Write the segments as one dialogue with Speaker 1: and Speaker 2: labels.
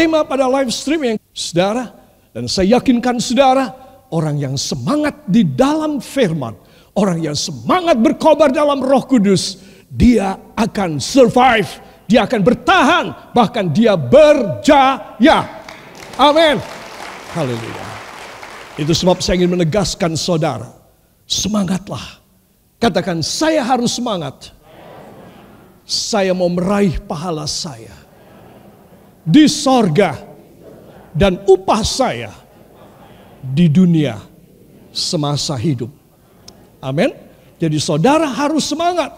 Speaker 1: terima pada live streaming, saudara. Dan saya yakinkan saudara, orang yang semangat di dalam firman, orang yang semangat berkobar dalam Roh Kudus, dia akan survive, dia akan bertahan, bahkan dia berjaya. Amin. Haleluya. Itu sebab saya ingin menegaskan saudara, semangatlah. Katakan, saya harus semangat. Saya mau meraih pahala saya di sorga dan upah saya di dunia semasa hidup. Amin. Jadi saudara harus semangat.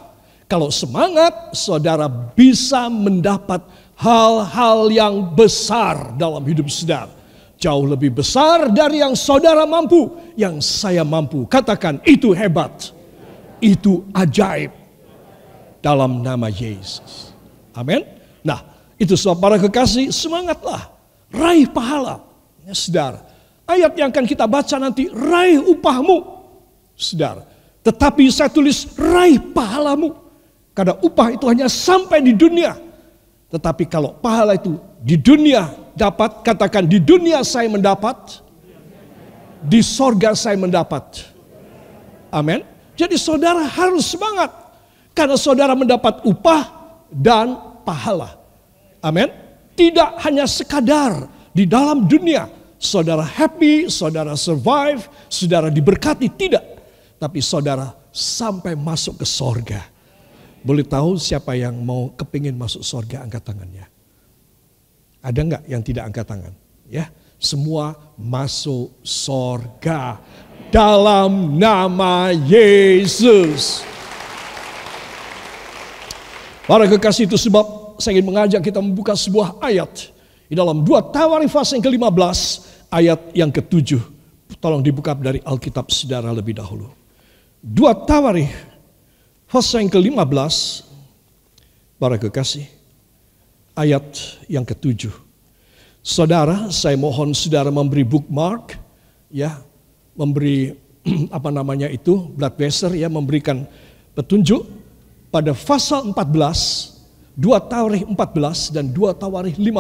Speaker 1: Kalau semangat, saudara bisa mendapat hal-hal yang besar dalam hidup saudara. Jauh lebih besar dari yang saudara mampu, yang saya mampu. Katakan, itu hebat, itu ajaib. Dalam nama Yesus. Amin. Nah, itu sebab para kekasih, semangatlah. Raih pahala. Ya, saudara. Ayat yang akan kita baca nanti, raih upahmu. Saudara. Tetapi saya tulis, raih pahalamu. Karena upah itu hanya sampai di dunia. Tetapi kalau pahala itu di dunia dapat, katakan, di dunia saya mendapat, di sorga saya mendapat. Amin. Jadi saudara harus semangat. Karena saudara mendapat upah dan pahala. Amin. Tidak hanya sekadar di dalam dunia saudara happy, saudara survive, saudara diberkati, tidak. Tapi saudara sampai masuk ke sorga. Boleh tahu siapa yang mau kepingin masuk sorga, angkat tangannya. Ada enggak yang tidak angkat tangan? Ya, semua masuk sorga dalam nama Yesus. Para kekasih, itu sebab saya ingin mengajak kita membuka sebuah ayat di dalam 2 Tawarikh pasal yang ke-15 ayat yang ke-7. Tolong dibuka dari Alkitab saudara lebih dahulu. 2 Tawarikh pasal yang ke-15, para kekasih, ayat yang ke-7. Saudara, saya mohon saudara memberi bookmark, ya, memberi blood tracer, ya, memberikan petunjuk pada pasal 14, 2 Tawarikh 14 dan 2 Tawarikh 15.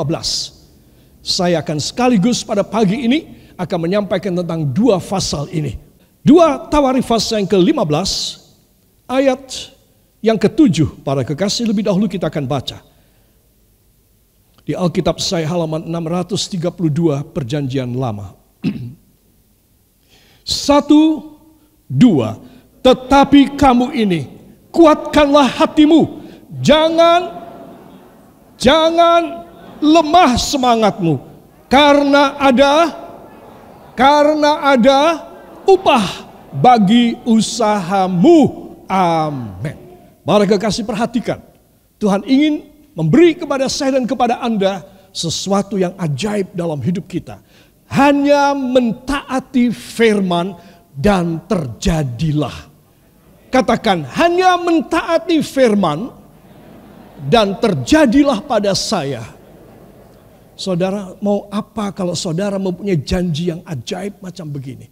Speaker 1: Saya akan sekaligus pada pagi ini akan menyampaikan tentang 2 pasal ini. 2 Tawarikh pasal yang ke-15 ayat yang ke-7, para kekasih, lebih dahulu kita akan baca. Di Alkitab saya halaman 632 Perjanjian Lama. 1, 2, tetapi kamu ini, kuatkanlah hatimu, jangan lemah semangatmu, karena ada upah bagi usahamu. Amin. Mari kekasih, perhatikan, Tuhan ingin memberi kepada saya dan kepada Anda sesuatu yang ajaib dalam hidup kita. Hanya mentaati firman dan terjadilah. Katakan, hanya mentaati firman dan terjadilah pada saya. Saudara mau apa kalau saudara mempunyai janji yang ajaib macam begini?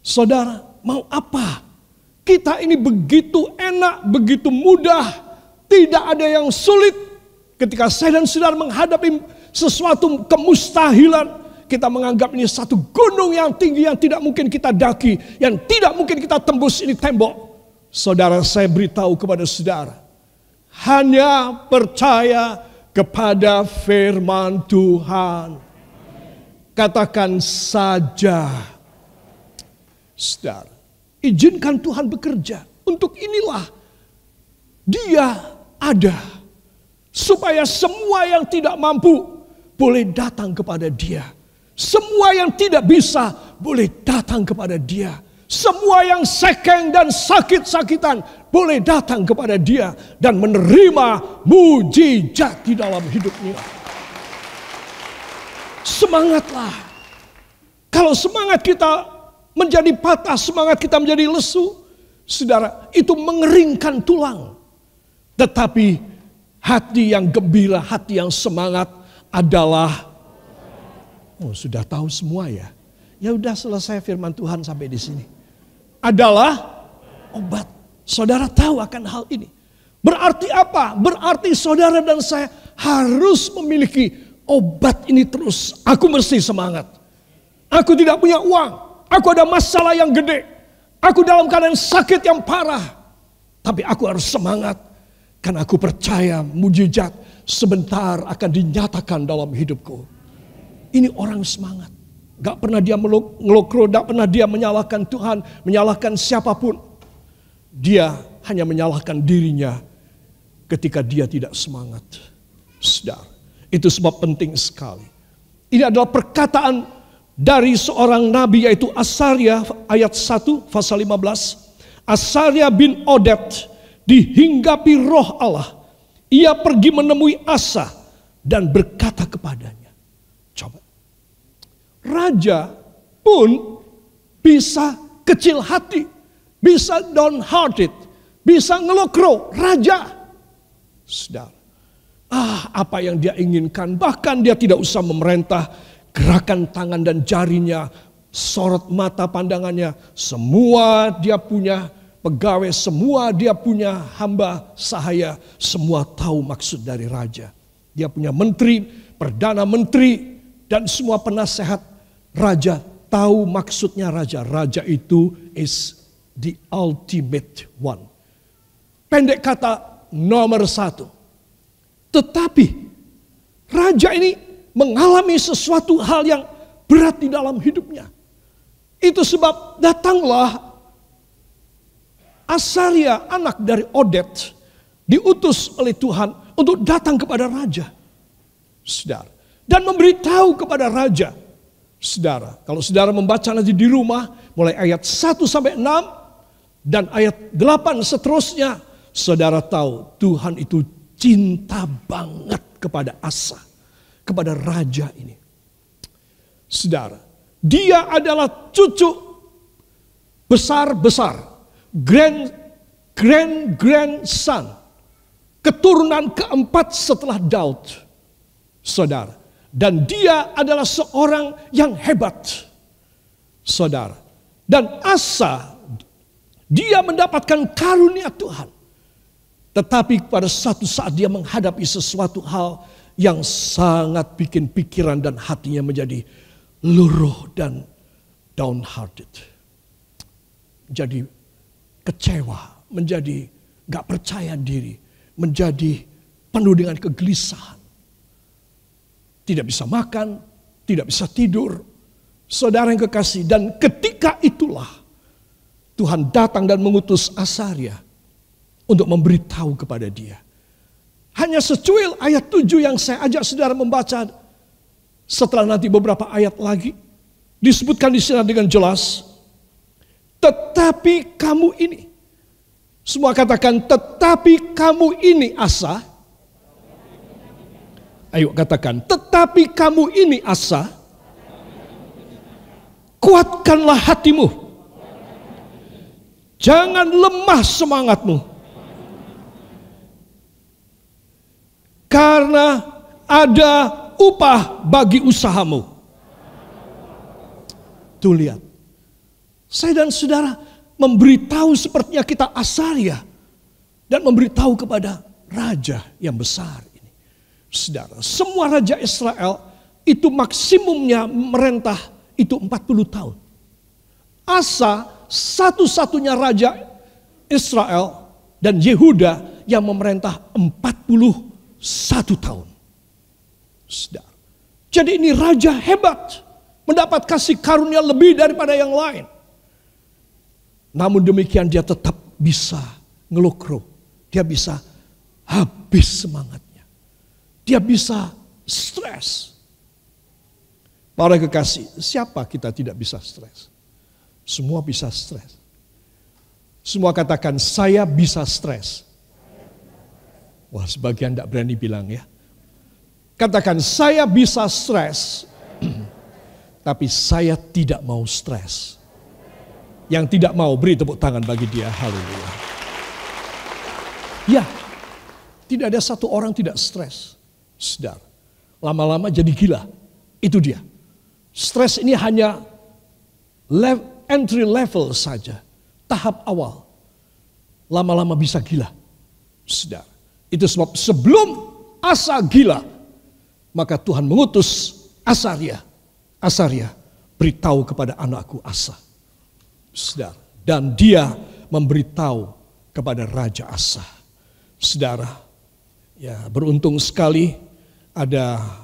Speaker 1: Saudara mau apa? Kita ini begitu enak, begitu mudah. Tidak ada yang sulit. Ketika saya dan saudara menghadapi sesuatu kemustahilan, kita menganggap ini satu gunung yang tinggi yang tidak mungkin kita daki, yang tidak mungkin kita tembus ini tembok. Saudara, saya beritahu kepada saudara, hanya percaya kepada firman Tuhan. Katakan saja. Saudara, izinkan Tuhan bekerja. Untuk inilah Dia ada. Supaya semua yang tidak mampu boleh datang kepada Dia. Semua yang tidak bisa boleh datang kepada Dia. Semua yang sekeng dan sakit-sakitan boleh datang kepada Dia dan menerima mujizat di dalam hidupnya. Semangatlah. Kalau semangat kita menjadi patah, semangat kita menjadi lesu, saudara, itu mengeringkan tulang. Tetapi hati yang gembira, hati yang semangat adalah, oh sudah tahu semua ya. Ya udah, selesai firman Tuhan sampai di sini. Adalah obat. Saudara tahu akan hal ini. Berarti apa? Berarti saudara dan saya harus memiliki obat ini terus. Aku mesti semangat. Aku tidak punya uang. Aku ada masalah yang gede. Aku dalam keadaan sakit yang parah. Tapi aku harus semangat. Karena aku percaya mujizat sebentar akan dinyatakan dalam hidupku. Ini orang semangat. Gak pernah dia ngelokro, gak pernah dia menyalahkan Tuhan, menyalahkan siapapun. Dia hanya menyalahkan dirinya ketika dia tidak semangat. Saudara, itu sebab penting sekali. Ini adalah perkataan dari seorang nabi yaitu Asaria ayat 1 pasal 15. Asaria bin Oded dihinggapi roh Allah. Ia pergi menemui Asa dan berkata kepadanya. Coba. Raja pun bisa kecil hati, bisa downhearted, bisa ngelokro. Raja. Saudara. Apa yang dia inginkan. Bahkan dia tidak usah memerintah. Gerakan tangan dan jarinya, sorot mata pandangannya. Semua dia punya pegawai, semua dia punya hamba sahaya. Semua tahu maksud dari raja. Dia punya menteri, perdana menteri, dan semua penasehat raja tahu maksudnya raja. Raja itu is the ultimate one. Pendek kata nomor 1. Tetapi raja ini mengalami sesuatu hal yang berat di dalam hidupnya. Itu sebab datanglah Asaria anak dari Oded diutus oleh Tuhan untuk datang kepada raja. Saudara, dan memberitahu kepada raja. Saudara, kalau saudara membaca nanti di rumah mulai ayat 1 sampai 6 dan ayat 8 seterusnya, saudara tahu Tuhan itu cinta banget kepada Asa, kepada raja ini. Saudara, dia adalah cucu besar-besar, grandson, keturunan keempat setelah Daud. Saudara, dan dia adalah seorang yang hebat. Saudara, dan Asa, dia mendapatkan karunia Tuhan. Tetapi pada satu saat dia menghadapi sesuatu hal yang sangat bikin pikiran dan hatinya menjadi luruh dan downhearted. Menjadi kecewa, menjadi gak percaya diri, menjadi penuh dengan kegelisahan. Tidak bisa makan, tidak bisa tidur. Saudara yang kekasih, dan ketika itulah Tuhan datang dan mengutus Asaria untuk memberitahu kepada dia. Hanya secuil ayat 7 yang saya ajak saudara membaca. Setelah nanti beberapa ayat lagi. Disebutkan di sini dengan jelas. Tetapi kamu ini. Semua katakan tetapi kamu ini Asa. Ayo katakan tetapi kamu ini Asa. Kuatkanlah hatimu. Jangan lemah semangatmu. Karena ada upah bagi usahamu. Tuh lihat. Saya dan saudara memberitahu sepertinya kita Asaria. Dan memberitahu kepada raja yang besar ini. Saudara, semua raja Israel itu maksimumnya merentah itu 40 tahun. Asa satu-satunya raja Israel dan Yehuda yang memerintah 41 tahun. Saudara. Jadi ini raja hebat. Mendapat kasih karunia lebih daripada yang lain. Namun demikian dia tetap bisa ngelokro. Dia bisa habis semangatnya. Dia bisa stres. Para kekasih, siapa kita tidak bisa stres? Semua bisa stres. Semua katakan saya bisa stres. Wah, sebagian tidak berani bilang ya. Katakan saya bisa stres. Tapi saya tidak mau stres. Yang tidak mau beri tepuk tangan bagi dia. Haleluya. Ya, tidak ada satu orang tidak stres. Saudara, lama-lama jadi gila. Itu dia. Stres ini hanya entry level saja. Tahap awal. Lama-lama bisa gila. Saudara. Itu sebab sebelum Asa gila, Maka Tuhan mengutus Asaria. Asaria, beritahu kepada anakku Asa. Saudara, dan dia memberitahu kepada Raja Asa. Saudara, ya beruntung sekali ada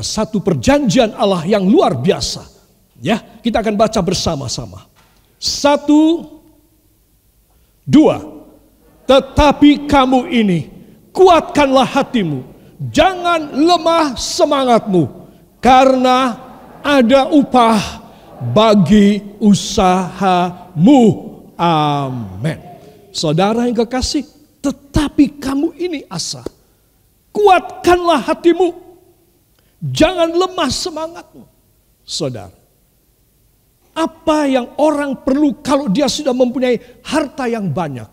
Speaker 1: satu perjanjian Allah yang luar biasa. Ya, kita akan baca bersama-sama. 1, 2. Tetapi kamu ini, kuatkanlah hatimu, jangan lemah semangatmu, karena ada upah bagi usahamu. Amin. Saudara yang kekasih, tetapi kamu ini Asa, kuatkanlah hatimu, jangan lemah semangatmu. Saudara, apa yang orang perlu kalau dia sudah mempunyai harta yang banyak,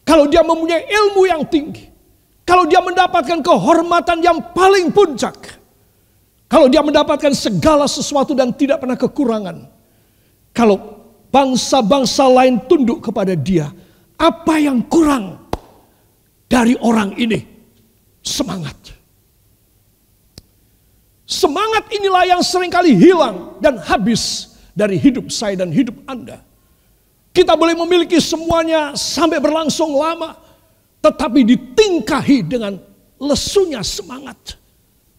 Speaker 1: kalau dia mempunyai ilmu yang tinggi, kalau dia mendapatkan kehormatan yang paling puncak, kalau dia mendapatkan segala sesuatu dan tidak pernah kekurangan, kalau bangsa-bangsa lain tunduk kepada dia, apa yang kurang dari orang ini? Semangat. Semangat inilah yang seringkali hilang dan habis dari hidup saya dan hidup Anda. Kita boleh memiliki semuanya sampai berlangsung lama, tetapi ditingkahi dengan lesunya semangat,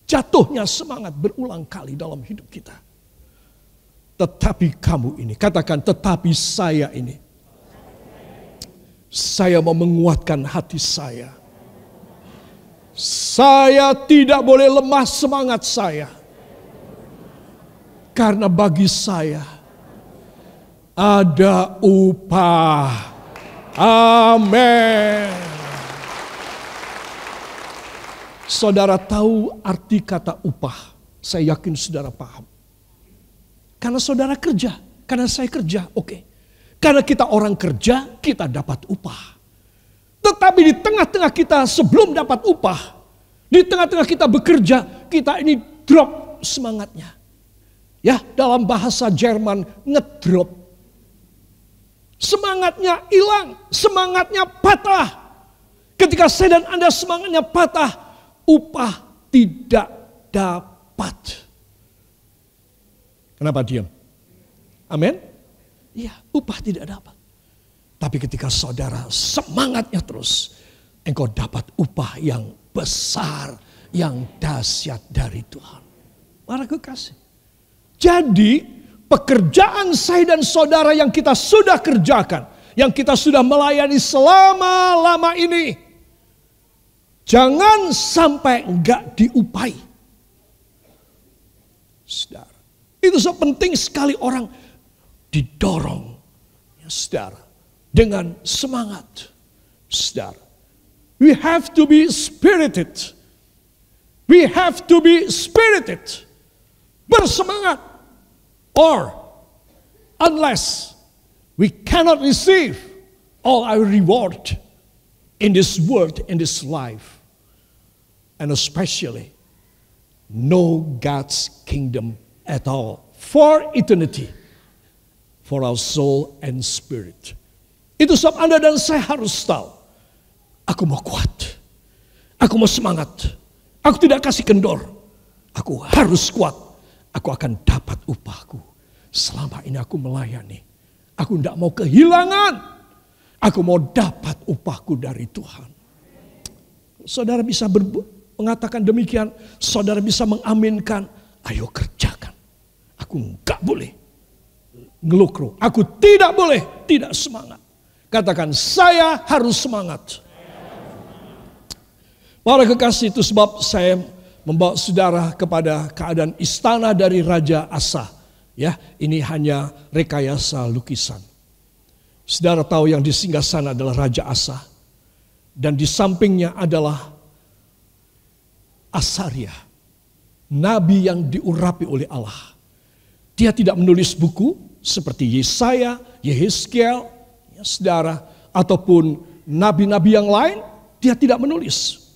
Speaker 1: jatuhnya semangat berulang kali dalam hidup kita. Tetapi kamu ini, katakan tetapi saya ini, saya mau menguatkan hati saya. Saya tidak boleh lemah semangat saya. Karena bagi saya ada upah. Amin. Saudara tahu arti kata upah? Saya yakin saudara paham. Karena saudara kerja, karena saya kerja, oke. Karena kita orang kerja, kita dapat upah. Tetapi di tengah-tengah kita sebelum dapat upah, di tengah-tengah kita bekerja, kita ini drop semangatnya. Ya, dalam bahasa Jerman ngedrop. Semangatnya hilang, semangatnya patah. Ketika saya dan Anda semangatnya patah, upah tidak dapat. Kenapa diam? Amin? Iya, upah tidak dapat. Tapi ketika saudara semangatnya terus, engkau dapat upah yang besar, yang dahsyat dari Tuhan. Para kekasih. Jadi pekerjaan saya dan saudara yang kita sudah kerjakan, yang kita sudah melayani selama-lama ini, jangan sampai enggak diupai. Saudara, itu penting sekali orang didorong, ya saudara, dengan semangat. Saudara, we have to be spirited. We have to be spirited. Bersemangat. Or unless we cannot receive all our reward in this world, in this life, and especially know God's kingdom at all for eternity, for our soul and spirit. Itu sebab Anda dan saya harus tahu, aku mau kuat, aku mau semangat, aku tidak kasih kendor, aku harus kuat. Aku akan dapat upahku. Selama ini aku melayani. Aku tidak mau kehilangan. Aku mau dapat upahku dari Tuhan. Saudara bisa mengatakan demikian. Saudara bisa mengaminkan. Ayo kerjakan. Aku enggak boleh ngelukro. Aku tidak boleh tidak semangat. Katakan saya harus semangat. Para kekasih, itu sebab saya membawa saudara kepada keadaan istana dari Raja Asa. Ya, ini hanya rekayasa lukisan. Saudara tahu yang di singgasana adalah Raja Asa. Dan di sampingnya adalah Asaria. Nabi yang diurapi oleh Allah. Dia tidak menulis buku seperti Yesaya, Yehezkiel, ya saudara, ataupun nabi-nabi yang lain. Dia tidak menulis.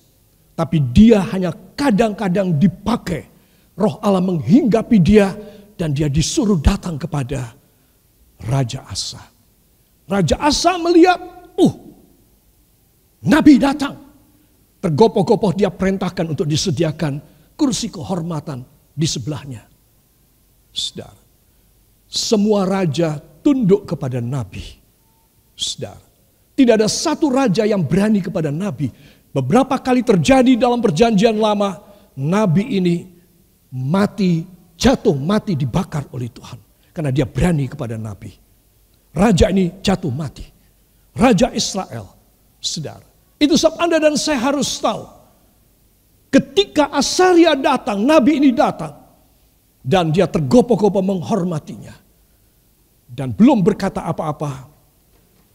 Speaker 1: Tapi dia hanya kadang-kadang dipakai. Roh Allah menghinggapi dia dan dia disuruh datang kepada Raja Asa. Raja Asa melihat, Nabi datang. Tergopoh-gopoh dia perintahkan untuk disediakan kursi kehormatan di sebelahnya. Saudara, semua raja tunduk kepada nabi. Saudara, tidak ada satu raja yang berani kepada nabi. Beberapa kali terjadi dalam perjanjian lama, nabi ini jatuh mati dibakar oleh Tuhan. Karena dia berani kepada nabi. Raja ini jatuh mati. Raja Israel, saudara. Itu sebab Anda dan saya harus tahu. Ketika Asaria datang, nabi ini datang. Dan dia tergopoh-gopoh menghormatinya. Dan belum berkata apa-apa.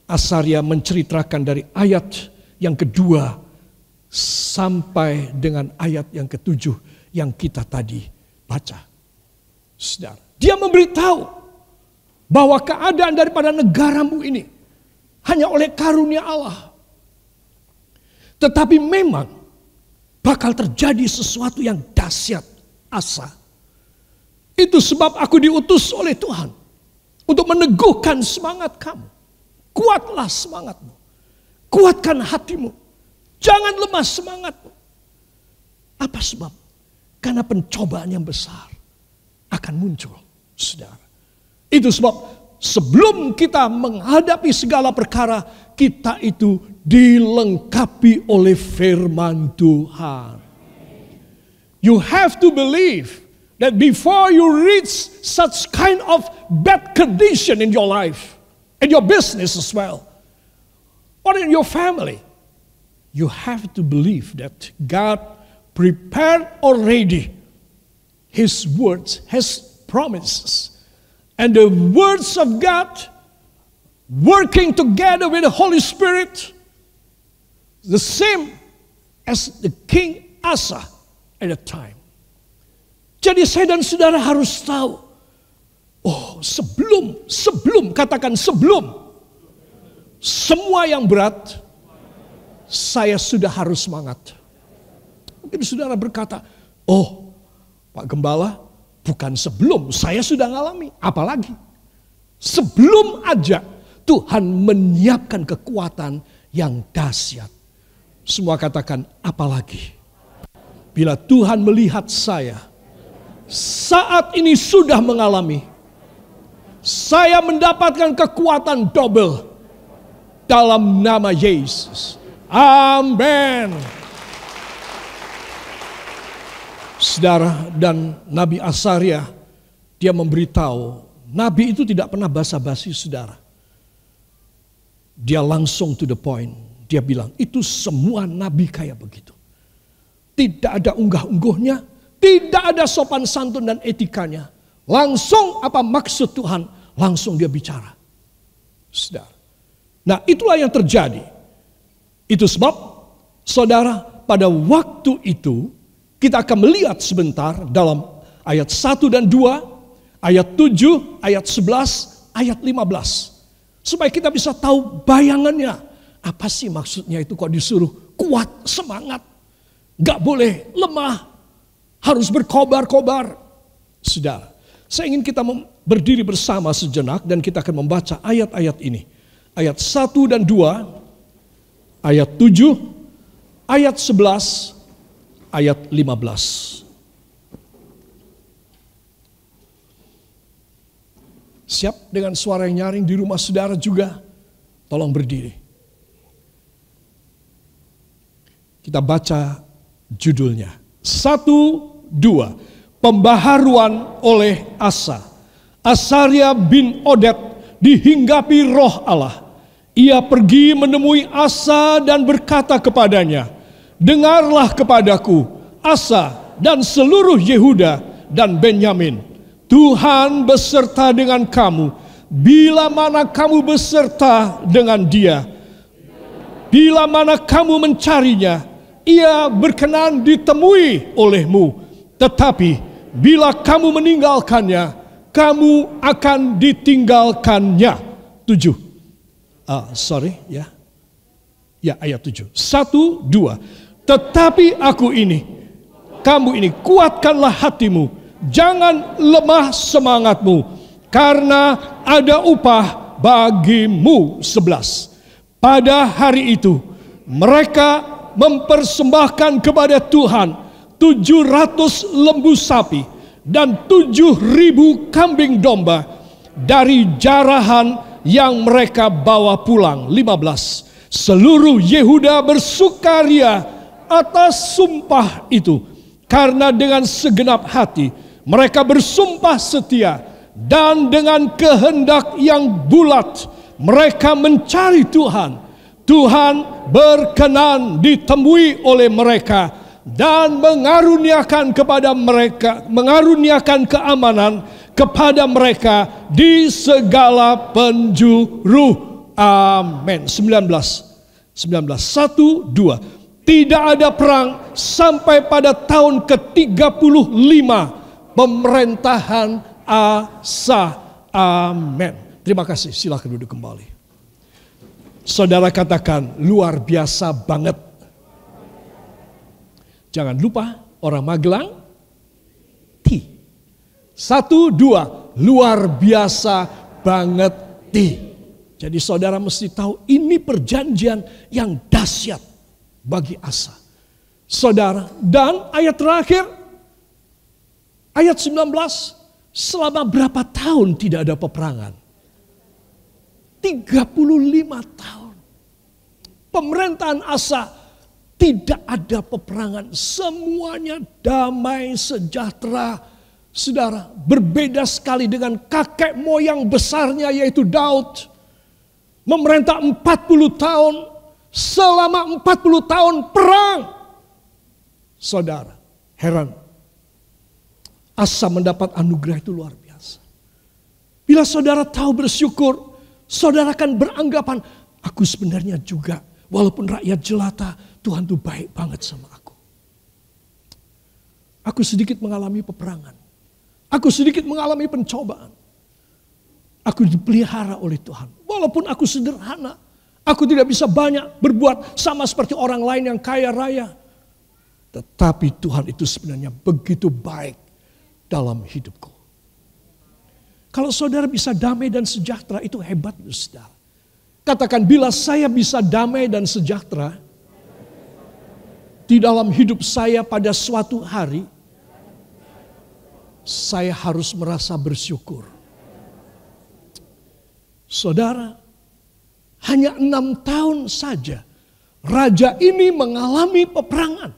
Speaker 1: Asaria menceritakan dari ayat yang kedua sampai dengan ayat yang ketujuh yang kita tadi baca. Saudara, dia memberitahu bahwa keadaan daripada negaramu ini hanya oleh karunia Allah. Tetapi memang bakal terjadi sesuatu yang dahsyat, Asa. Itu sebab aku diutus oleh Tuhan untuk meneguhkan semangat kamu. Kuatlah semangatmu. Kuatkan hatimu. Jangan lemah semangatmu. Apa sebab? Karena pencobaan yang besar akan muncul, saudara. Itu sebab sebelum kita menghadapi segala perkara, kita itu dilengkapi oleh firman Tuhan. You have to believe that before you reach such kind of bad condition in your life, and your business as well, or in your family, you have to believe that God prepared already His words, His promises. And the words of God working together with the Holy Spirit, the same as the King Asa at the time. Jadi saya dan saudara harus tahu, sebelum, katakan sebelum, semua yang berat, saya sudah harus semangat. Mungkin saudara berkata, Pak Gembala, bukan sebelum, saya sudah ngalami, apalagi. Sebelum aja Tuhan menyiapkan kekuatan yang dahsyat. Semua katakan, apalagi. Bila Tuhan melihat saya, saat ini sudah mengalami, saya mendapatkan kekuatan double dalam nama Yesus. Amin. Saudara, dan Nabi Asaria, dia memberitahu, Nabi itu tidak pernah basa-basi, saudara. Dia langsung to the point. Dia bilang, itu semua nabi kayak begitu. Tidak ada unggah-ungguhnya, tidak ada sopan santun dan etikanya. Langsung apa maksud Tuhan, langsung dia bicara. Saudara. Nah, itulah yang terjadi. Itu sebab, saudara, pada waktu itu, kita akan melihat sebentar dalam ayat 1 dan 2, ayat 7, ayat 11, ayat 15. Supaya kita bisa tahu bayangannya. Apa sih maksudnya itu kok disuruh kuat, semangat. Gak boleh lemah, harus berkobar-kobar. Saudara, saya ingin kita berdiri bersama sejenak dan kita akan membaca ayat-ayat ini. Ayat 1 dan 2, ayat 7, ayat 11, ayat 15. Siap dengan suara yang nyaring di rumah saudara juga? Tolong berdiri. Kita baca judulnya. 1, 2. Pembaharuan oleh Asa. Asaria bin Oded dihinggapi roh Allah. Ia pergi menemui Asa dan berkata kepadanya, dengarlah kepadaku, Asa dan seluruh Yehuda dan Benyamin. Tuhan beserta dengan kamu, bila mana kamu beserta dengan dia. Bila mana kamu mencarinya, ia berkenan ditemui olehmu. Tetapi bila kamu meninggalkannya, kamu akan ditinggalkannya. 7. Ayat 7. 1, 2. Tetapi kamu ini, kuatkanlah hatimu, jangan lemah semangatmu, karena ada upah bagimu. 11. Pada hari itu, mereka mempersembahkan kepada Tuhan 700 lembu sapi dan 7.000 kambing domba dari jarahan yang mereka bawa pulang. 15. Seluruh Yehuda bersukaria atas sumpah itu, karena dengan segenap hati mereka bersumpah setia, dan dengan kehendak yang bulat mereka mencari Tuhan. Tuhan berkenan ditemui oleh mereka dan mengaruniakan keamanan kepada mereka di segala penjuru. Amin. 19. 1, 2. Tidak ada perang sampai pada tahun ke-35 pemerintahan Asa. Amin. Terima kasih. Silakan duduk kembali. Saudara katakan, luar biasa banget. Jangan lupa orang Magelang, T. 1, 2, luar biasa banget, T. Jadi saudara mesti tahu ini perjanjian yang dahsyat bagi Asa. Saudara, dan ayat terakhir, ayat 19, selama berapa tahun tidak ada peperangan? 35 tahun. Pemerintahan Asa tidak ada peperangan. Semuanya damai sejahtera. Saudara, berbeda sekali dengan kakek moyang besarnya yaitu Daud. Memerintah 40 tahun. Selama 40 tahun perang. Saudara, heran. Asa mendapat anugerah itu luar biasa. Bila saudara tahu bersyukur, saudara akan beranggapan, aku sebenarnya juga, walaupun rakyat jelata, Tuhan tuh baik banget sama aku. Aku sedikit mengalami peperangan. Aku sedikit mengalami pencobaan. Aku dipelihara oleh Tuhan. Walaupun aku sederhana, aku tidak bisa banyak berbuat sama seperti orang lain yang kaya raya. Tetapi Tuhan itu sebenarnya begitu baik dalam hidupku. Kalau saudara bisa damai dan sejahtera, itu hebat, saudara. Katakan, bila saya bisa damai dan sejahtera di dalam hidup saya pada suatu hari, saya harus merasa bersyukur. Saudara, hanya 6 tahun saja raja ini mengalami peperangan.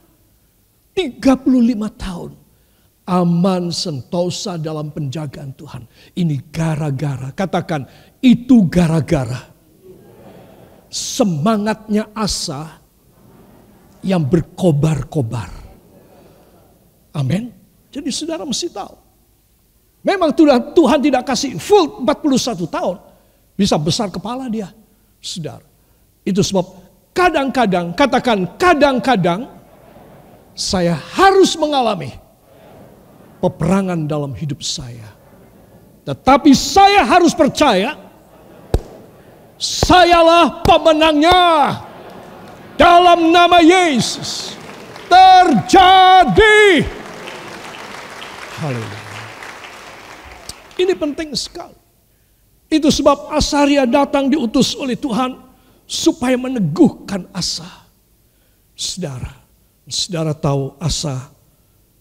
Speaker 1: 35 tahun. Aman sentosa dalam penjagaan Tuhan. Ini gara-gara, katakan, itu gara-gara semangatnya Asa yang berkobar-kobar. Amin. Jadi saudara mesti tahu. Memang Tuhan tidak kasih full 41 tahun. Bisa besar kepala dia. Saudara. Itu sebab kadang-kadang, katakan kadang-kadang, saya harus mengalami peperangan dalam hidup saya. Tetapi saya harus percaya, sayalah pemenangnya. Dalam nama Yesus terjadi. Haleluya. Ini penting sekali. Itu sebab Asaria datang diutus oleh Tuhan supaya meneguhkan Asa. Saudara tahu Asa,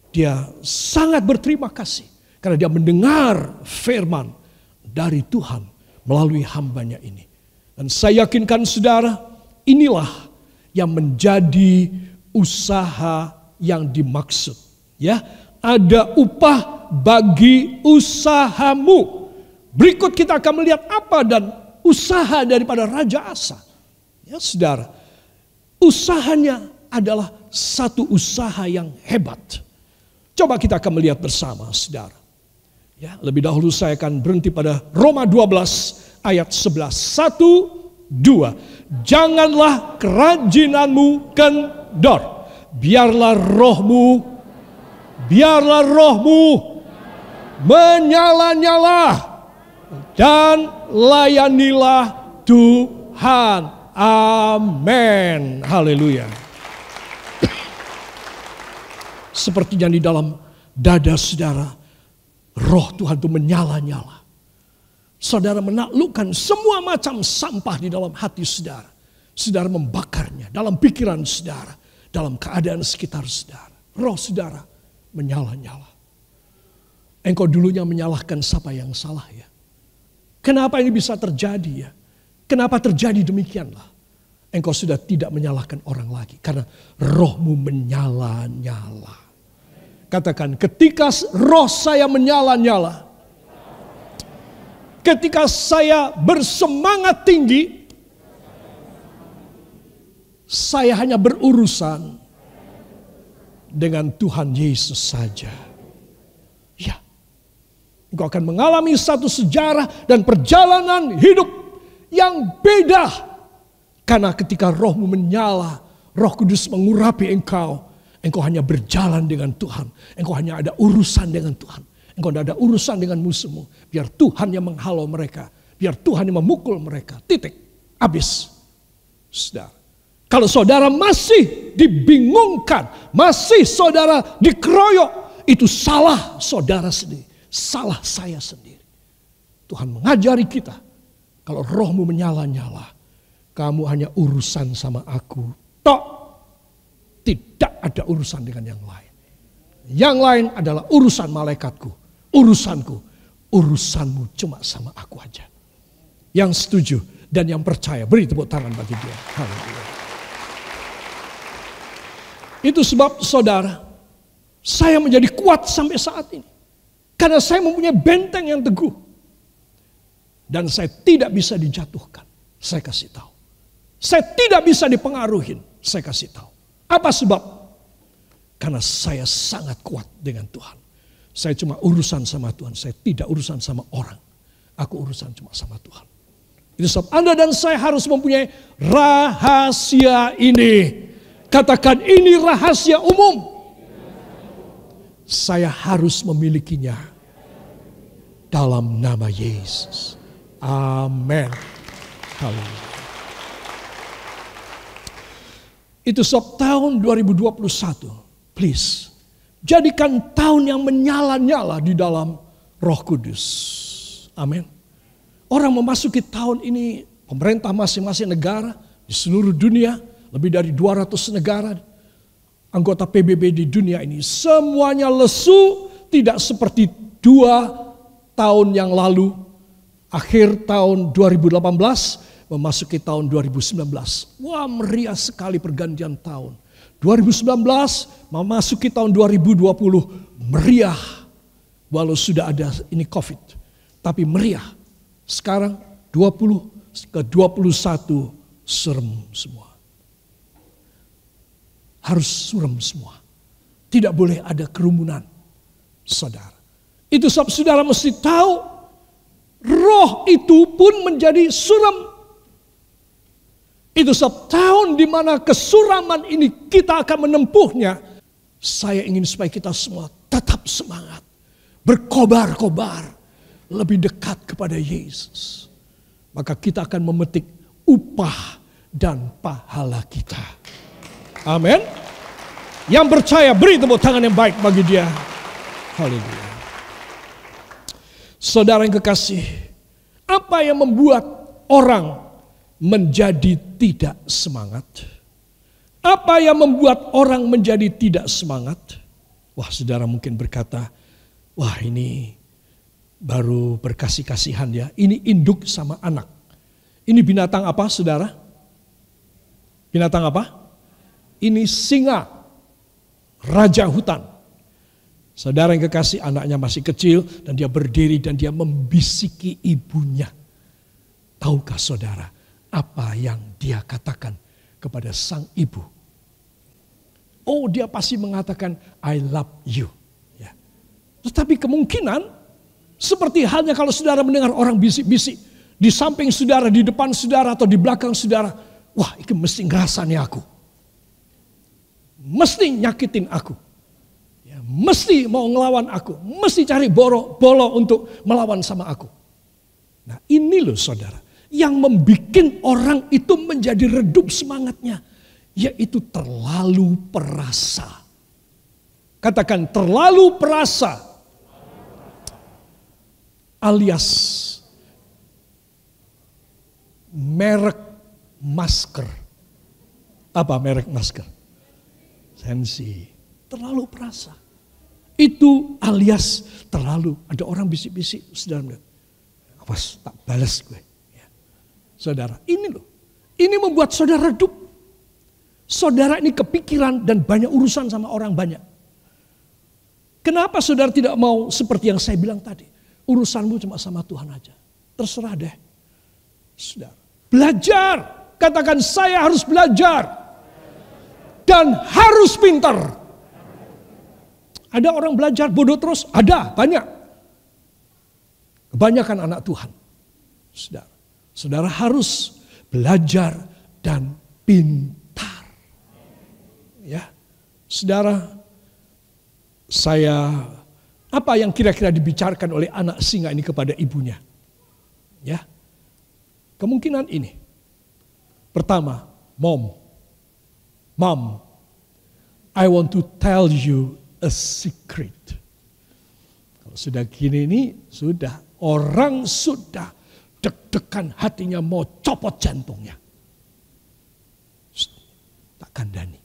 Speaker 1: dia sangat berterima kasih karena dia mendengar firman dari Tuhan melalui hambanya ini. Dan saya yakinkan saudara, inilah yang menjadi usaha yang dimaksud. Ya, ada upah bagi usahamu. Berikut kita akan melihat apa dan usaha daripada Raja Asa. Ya saudara, usahanya adalah satu usaha yang hebat. Coba kita akan melihat bersama, saudara. Ya, lebih dahulu saya akan berhenti pada Roma 12 ayat 11. 1, 2. Janganlah kerajinanmu kendor. Biarlah rohmu menyala-nyala dan layanilah Tuhan. Amin. Haleluya. Sepertinya di dalam dada saudara, roh Tuhan itu menyala-nyala. Saudara menaklukkan semua macam sampah di dalam hati saudara. Saudara membakarnya dalam pikiran saudara. dalam keadaan sekitar saudara. Roh saudara menyala-nyala. Engkau dulunya menyalahkan siapa yang salah ya. Kenapa ini bisa terjadi ya? Kenapa terjadi demikianlah? Engkau sudah tidak menyalahkan orang lagi. Karena rohmu menyala-nyala. Katakan, ketika roh saya menyala-nyala. Ketika saya bersemangat tinggi, saya hanya berurusan dengan Tuhan Yesus saja. Ya, engkau akan mengalami satu sejarah dan perjalanan hidup yang beda. Karena ketika rohmu menyala, Roh Kudus mengurapi engkau. Engkau hanya berjalan dengan Tuhan. Engkau hanya ada urusan dengan Tuhan. Engkau tidak ada urusan dengan musuhmu. Biar Tuhan yang menghalau mereka. Biar Tuhan yang memukul mereka. Titik. Habis. Saudara. Kalau saudara masih dibingungkan. Masih saudara dikeroyok. Itu salah saudara sendiri. Salah saya sendiri. Tuhan mengajari kita. Kalau rohmu menyala-nyala. Kamu hanya urusan sama aku. Tok. Tidak ada urusan dengan yang lain. Yang lain adalah urusan malaikatku. Urusanku, urusanmu cuma sama aku aja. Yang setuju dan yang percaya, beri tepuk tangan bagi dia. Haleluya. Itu sebab saudara, saya menjadi kuat sampai saat ini. Karena saya mempunyai benteng yang teguh. Dan saya tidak bisa dijatuhkan. Saya kasih tahu. Saya tidak bisa dipengaruhi. Saya kasih tahu. Apa sebab? Karena saya sangat kuat dengan Tuhan. Saya cuma urusan sama Tuhan. Saya tidak urusan sama orang. Aku urusan cuma sama Tuhan. Itu sebab Anda dan saya harus mempunyai rahasia ini. Katakan ini rahasia umum. Saya harus memilikinya. Dalam nama Yesus. Amin. Haleluya. Itu sebab tahun 2021. Please. Jadikan tahun yang menyala-nyala di dalam Roh Kudus. Amin. Orang memasuki tahun ini, pemerintah masing-masing negara di seluruh dunia, lebih dari 200 negara, anggota PBB di dunia ini, semuanya lesu, tidak seperti 2 tahun yang lalu, akhir tahun 2018, memasuki tahun 2019. Wah, meriah sekali pergantian tahun. 2019 memasuki tahun 2020 meriah. Walau sudah ada ini COVID. Tapi meriah. Sekarang 20 ke 21 serem semua. Harus suram semua. Tidak boleh ada kerumunan. Saudara. Itu sebab saudara mesti tahu. Roh itu pun menjadi suram. Itu sebab tahun di mana kesuraman ini kita akan menempuhnya. Saya ingin supaya kita semua tetap semangat. Berkobar-kobar. Lebih dekat kepada Yesus. Maka kita akan memetik upah dan pahala kita. Amin. Yang percaya beri tepuk tangan yang baik bagi dia. Haleluya. Saudara yang kekasih. Apa yang membuat orang menjadi tidak semangat? Apa yang membuat orang menjadi tidak semangat? Wah, saudara mungkin berkata, wah ini baru berkasih-kasihan ya. Ini induk sama anak. Ini binatang apa saudara? Binatang apa? Ini singa, raja hutan. Saudara yang kekasih, anaknya masih kecil dan dia berdiri dan dia membisiki ibunya. Tahukah saudara? Apa yang dia katakan kepada sang ibu? Oh, dia pasti mengatakan I love you. Ya. Tetapi kemungkinan seperti halnya kalau saudara mendengar orang bisik-bisik di samping saudara, di depan saudara atau di belakang saudara, wah, itu mesti ngerasani aku. Mesti nyakitin aku. Ya, mesti mau ngelawan aku. Mesti cari bolo untuk melawan sama aku. Nah, ini loh saudara. Yang membuat orang itu menjadi redup semangatnya. Yaitu terlalu perasa. Katakan terlalu perasa. Alias merek masker. Apa merek masker? sensi, terlalu perasa. Itu alias terlalu, ada orang bisik-bisik, saudara, awas tak balas gue. Ya. Saudara, ini loh, ini membuat saudara redup. Saudara ini kepikiran dan banyak urusan sama orang banyak. Kenapa saudara tidak mau seperti yang saya bilang tadi? Urusanmu cuma sama Tuhan aja. Terserah deh. Saudara, belajar. Katakan saya harus belajar. Dan harus pintar. Ada orang belajar bodoh terus? Ada, banyak. Kebanyakan anak Tuhan. Saudara harus belajar dan pintar. Ya, saudara, apa yang kira-kira dibicarakan oleh anak singa ini kepada ibunya? Ya, kemungkinan ini. Pertama, Mom, I want to tell you a secret. Kalau sudah gini ini, sudah orang sudah deg-degan hatinya mau copot jantungnya. Tak kandani.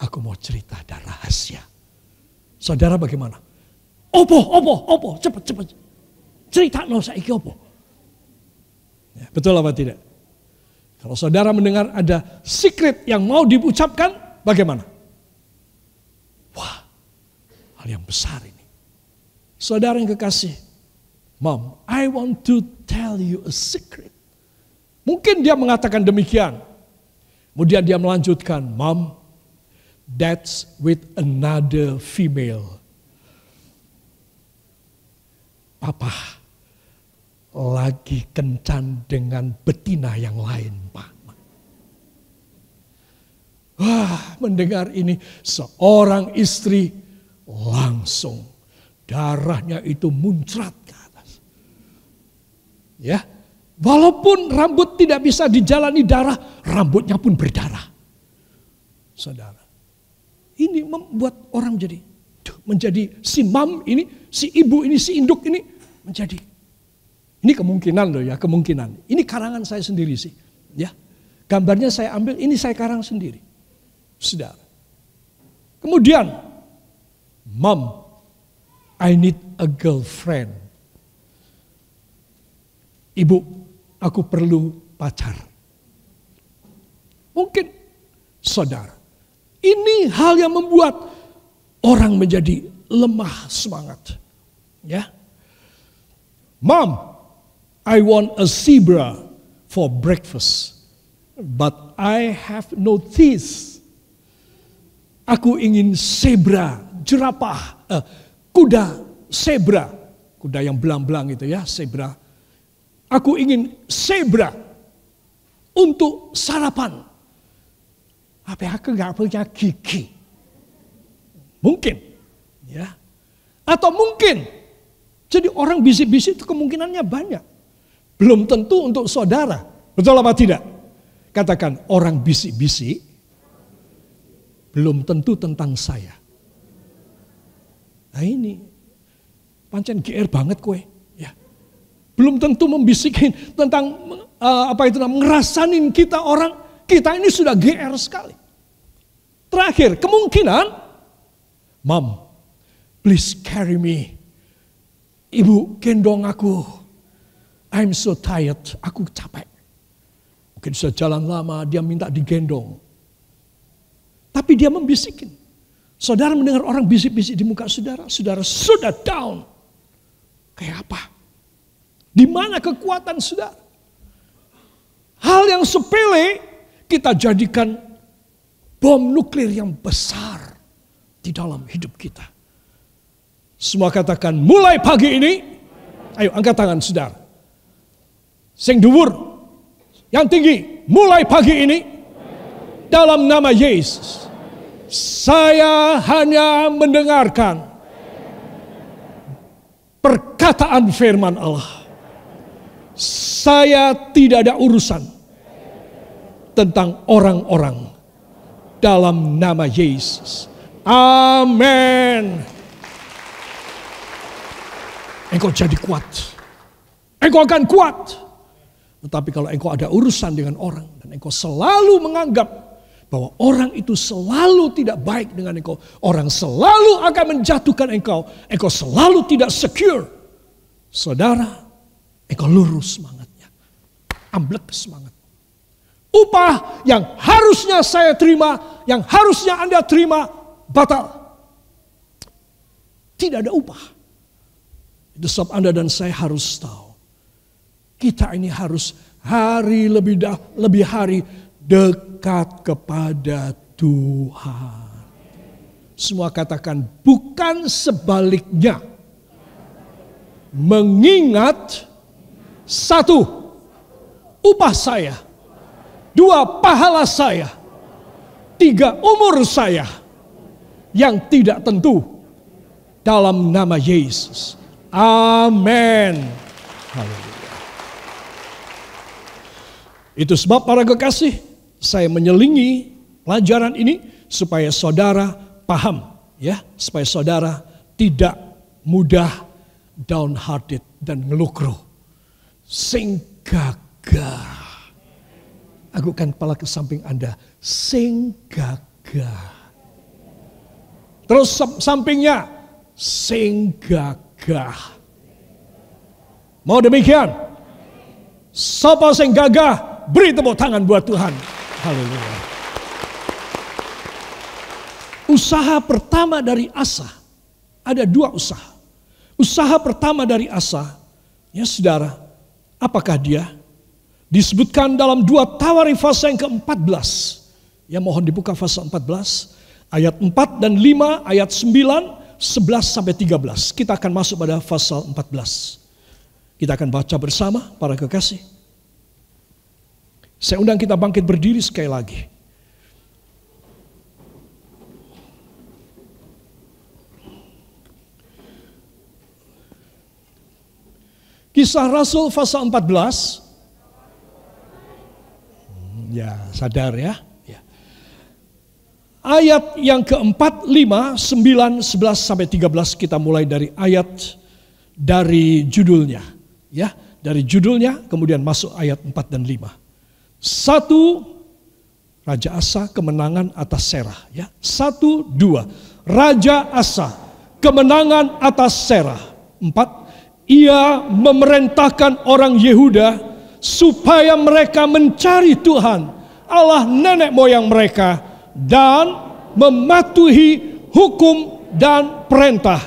Speaker 1: Aku mau cerita ada rahasia. Saudara bagaimana? Opo, cepat. Cerita no saiki opo. Ya, betul apa tidak? Kalau saudara mendengar ada secret yang mau diucapkan, bagaimana? Wah, hal yang besar ini. Saudara yang kekasih, Mom, I want to tell you a secret. Mungkin dia mengatakan demikian. Kemudian dia melanjutkan, Mom, that's with another female. Papa lagi kencan dengan betina yang lain, Pak. Wah, mendengar ini seorang istri langsung darahnya itu muncrat ke atas. Ya, walaupun rambut tidak bisa dijalani darah, rambutnya pun berdarah. Saudara, ini membuat orang menjadi si mam ini, si ibu ini, si induk ini menjadi. Ini kemungkinan loh ya, kemungkinan. Ini karangan saya sendiri sih, ya. Gambarnya saya ambil, ini saya karang sendiri. Saudara. Kemudian, Mom, I need a girlfriend. Ibu, aku perlu pacar. Mungkin, saudara, ini hal yang membuat orang menjadi lemah semangat. Ya, Mom, I want a zebra for breakfast, but I have no teeth. Aku ingin zebra, jerapah, kuda zebra, kuda yang belang-belang itu ya, zebra. Aku ingin zebra untuk sarapan. Apa aku nggak punya gigi? Mungkin, ya. Atau mungkin, jadi orang bisik-bisik itu kemungkinannya banyak. Belum tentu untuk saudara, betul apa tidak? Katakan orang bisik-bisik. Belum tentu tentang saya. Nah ini, pancen GR banget kowe. Ya. Belum tentu membisikin tentang ngerasanin kita orang, kita ini sudah GR sekali. Terakhir, kemungkinan, Mom, please carry me. Ibu gendong aku. I'm so tired, aku capek. Mungkin sudah jalan lama, dia minta digendong. Tapi dia membisikin. Saudara mendengar orang bisik-bisik di muka saudara, saudara sudah down. Kayak apa? Di mana kekuatan saudara? Hal yang sepele kita jadikan bom nuklir yang besar di dalam hidup kita. Semua katakan mulai pagi ini, ayo angkat tangan saudara. Sing dhuwur, yang tinggi, mulai pagi ini, dalam nama Yesus, saya hanya mendengarkan perkataan firman Allah. Saya tidak ada urusan tentang orang-orang dalam nama Yesus. Amin. Engkau jadi kuat. Engkau akan kuat. Tetapi kalau engkau ada urusan dengan orang dan engkau selalu menganggap bahwa orang itu selalu tidak baik dengan engkau. Orang selalu akan menjatuhkan engkau. Engkau selalu tidak secure. Saudara, engkau lurus semangatnya. Amblek semangat. Upah yang harusnya saya terima, yang harusnya Anda terima, batal. Tidak ada upah. Itu sebab Anda dan saya harus tahu. Kita ini harus hari lebih hari dekat kepada Tuhan. Semua katakan bukan sebaliknya. Mengingat satu, upah saya. Dua, pahala saya. Tiga, umur saya. Yang tidak tentu. Dalam nama Yesus. Amin. Haleluya. Itu sebab para kekasih, saya menyelingi pelajaran ini supaya saudara paham, ya, supaya saudara tidak mudah downhearted dan ngelukro. Sing gagah. Agukkan kepala ke samping Anda, sing gagah. Terus sampingnya, sing gagah. Mau demikian? Sapa sing gagah, beri tepuk tangan buat Tuhan. Haleluya. Usaha pertama dari Asa, ada dua usaha. Usaha pertama dari Asa, ya saudara, apakah dia? Disebutkan dalam 2 Tawarim pasal yang ke-14. Ya, mohon dibuka pasal 14, ayat 4 dan 5, ayat 9, 11 sampai 13. Kita akan masuk pada pasal 14. Kita akan baca bersama para kekasih. Saya undang kita bangkit berdiri sekali lagi. Kisah Rasul pasal 14. Ya, sadar ya. Ayat yang ke-4, 5, 9, 11 sampai 13 kita mulai dari ayat dari judulnya. Ya, dari judulnya kemudian masuk ayat 4 dan 5. 1, Raja Asa kemenangan atas Serah, ya. 1, 2, Raja Asa kemenangan atas Serah. 4, ia memerintahkan orang Yehuda supaya mereka mencari Tuhan, Allah nenek moyang mereka, dan mematuhi hukum dan perintah.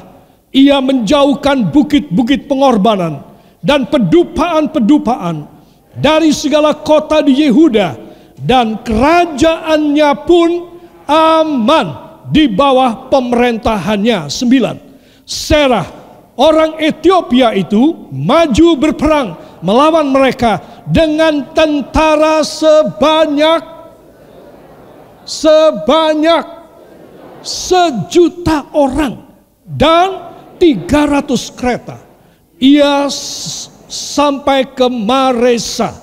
Speaker 1: Ia menjauhkan bukit-bukit pengorbanan dan pedupaan-pedupaan dari segala kota di Yehuda, dan kerajaannya pun aman di bawah pemerintahannya. 9, Serah orang Ethiopia itu maju berperang melawan mereka dengan tentara sebanyak 1.000.000 orang dan 300 kereta. Ia sampai ke Maresa,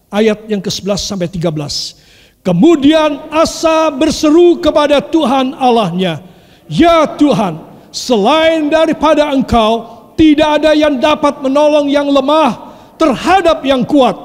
Speaker 1: ayat yang ke-11 sampai 13. Kemudian Asa berseru kepada Tuhan Allahnya, ya Tuhan, selain daripada Engkau, tidak ada yang dapat menolong yang lemah terhadap yang kuat.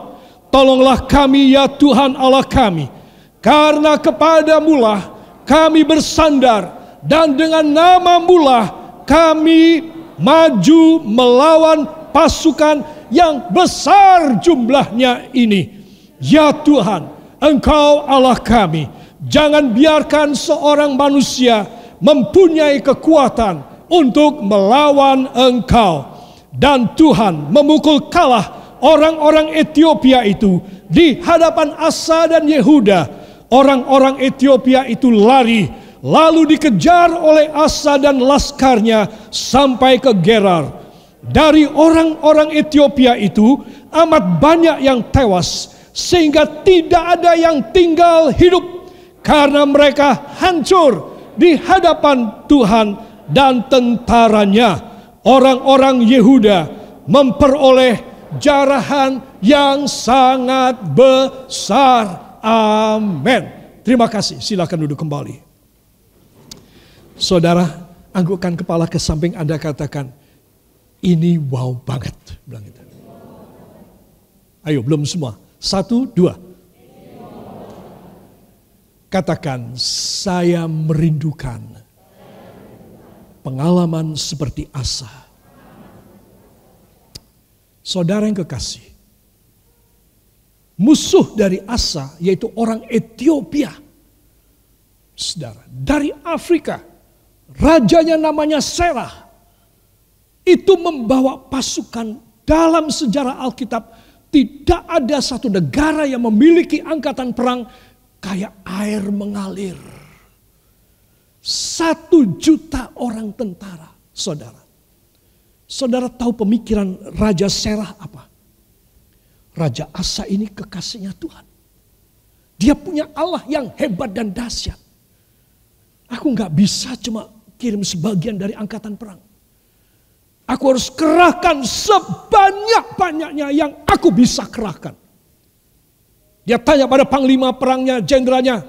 Speaker 1: Tolonglah kami ya Tuhan Allah kami, karena kepadamulah kami bersandar, dan dengan namamulah kami maju melawan pasukan yang besar jumlahnya ini. Ya Tuhan, Engkau Allah kami, jangan biarkan seorang manusia mempunyai kekuatan untuk melawan Engkau. Dan Tuhan memukul kalah orang-orang Ethiopia itu di hadapan Asa dan Yehuda. Orang-orang Ethiopia itu lari, lalu dikejar oleh Asa dan laskarnya sampai ke Gerar. Dari orang-orang Ethiopia itu amat banyak yang tewas, sehingga tidak ada yang tinggal hidup, karena mereka hancur di hadapan Tuhan dan tentaranya. Orang-orang Yehuda memperoleh jarahan yang sangat besar. Amin. Terima kasih. Silakan duduk kembali. Saudara, anggukkan kepala ke samping Anda, katakan, ini wow banget. Bilang gitu. Ayo, belum semua. 1, 2. Katakan, saya merindukan pengalaman seperti Asa. Saudara yang kekasih, musuh dari Asa yaitu orang Ethiopia. Saudara, dari Afrika, rajanya namanya Serah. Itu membawa pasukan. Dalam sejarah Alkitab tidak ada satu negara yang memiliki angkatan perang kayak air mengalir. 1 juta orang tentara, saudara. Saudara tahu pemikiran Raja Serah apa? Raja Asa ini kekasihnya Tuhan. Dia punya Allah yang hebat dan dahsyat. Aku gak bisa cuma kirim sebagian dari angkatan perang. Aku harus kerahkan sebanyak-banyaknya yang aku bisa kerahkan. Dia tanya pada panglima perangnya, jenderalnya,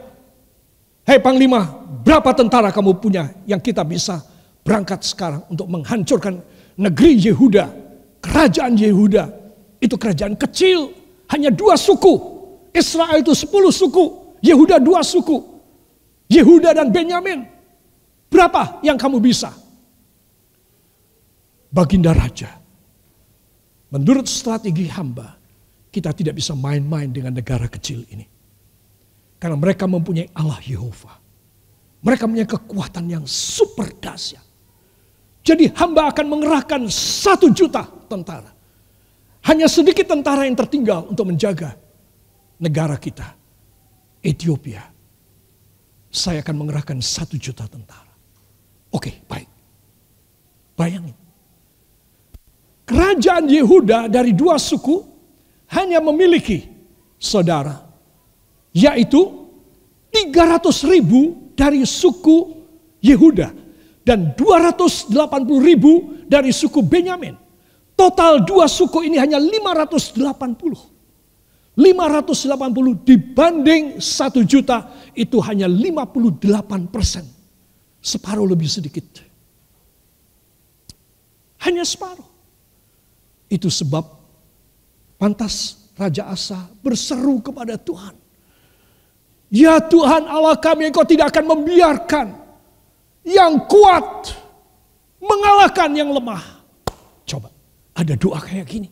Speaker 1: "Hei panglima, berapa tentara kamu punya yang kita bisa berangkat sekarang untuk menghancurkan negeri Yehuda, kerajaan Yehuda?" Itu kerajaan kecil, hanya 2 suku. Israel itu 10 suku, Yehuda 2 suku. Yehuda dan Benyamin. Berapa yang kamu bisa? Baginda Raja, menurut strategi hamba, kita tidak bisa main-main dengan negara kecil ini. Karena mereka mempunyai Allah Yehova. Mereka mempunyai kekuatan yang super dahsyat. Jadi hamba akan mengerahkan 1 juta tentara. Hanya sedikit tentara yang tertinggal untuk menjaga negara kita, Ethiopia. Saya akan mengerahkan 1 juta tentara. Oke, baik. Bayangin. Kerajaan Yehuda dari 2 suku hanya memiliki, saudara, yaitu 300.000 dari suku Yehuda dan 280.000 dari suku Benyamin. Total 2 suku ini hanya 580. 580 dibanding 1 juta itu hanya 58%. Separuh lebih sedikit. Hanya separuh. Itu sebab pantas Raja Asa berseru kepada Tuhan. Ya Tuhan Allah kami, Engkau tidak akan membiarkan yang kuat mengalahkan yang lemah. Coba, ada doa kayak gini.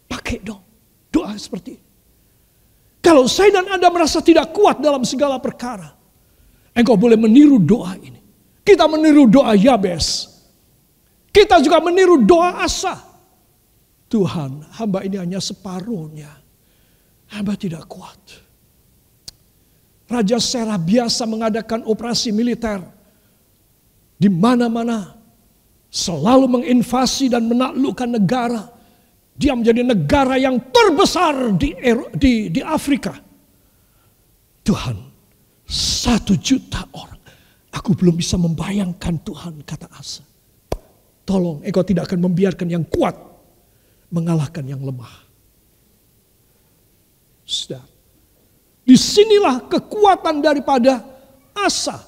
Speaker 1: Pakai dong doa seperti ini. Kalau saya dan Anda merasa tidak kuat dalam segala perkara, Engkau boleh meniru doa ini. Kita meniru doa Yabes. Kita juga meniru doa Asa. Tuhan, hamba ini hanya separuhnya. Hamba tidak kuat. Raja Serah biasa mengadakan operasi militer. Di mana-mana. Selalu menginvasi dan menaklukkan negara. Dia menjadi negara yang terbesar di Afrika. Tuhan, 1 juta orang. Aku belum bisa membayangkan Tuhan, kata Asa. Tolong, Engkau tidak akan membiarkan yang kuat mengalahkan yang lemah. Saudara, disinilah kekuatan daripada Asa.